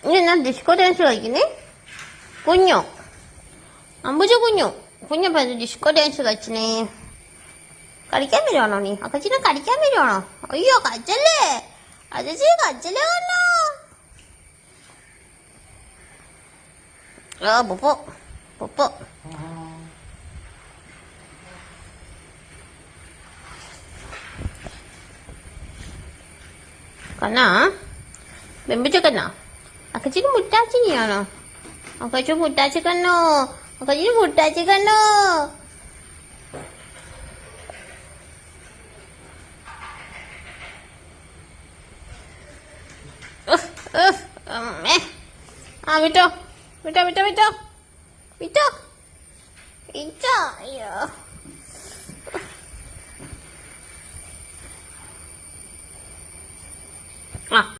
ഇനി എന്നാ disco dance കളിക്കുന്നേ? കുഞ്ഞോ? അമ്പുജ കുഞ്ഞോ? കുഞ്ഞപ്പ ഡിസ്കോ ഡാൻസ് കളിച്ചേ? കളിക്കാൻ വരുവാണോ നീ? അക്കച്ചിനെ കളിക്കാൻ വരുവാണോ? അയ്യോ കച്ചല്ലേ, അജച്ചി കച്ചല്ലേ കണ്ണോ. ആ പൊപ്പോ പൊപ്പോ. കണ്ണാ ബെമ്പിച്ച കണ്ണാ, അക്കച്ചിന് മുട്ടാച്ചിനിയാണോ? അക്കച്ചു മുട്ടാച്ചി കണ്ണോ, അക്കച്ചിന് മുട്ടാച്ചി കണ്ണോ. ആ വിട്ടോ വിട്ടോ വിട്ടോ വിട്ടോ വിട്ടോ വിട്ടോ. അയ്യോ ആ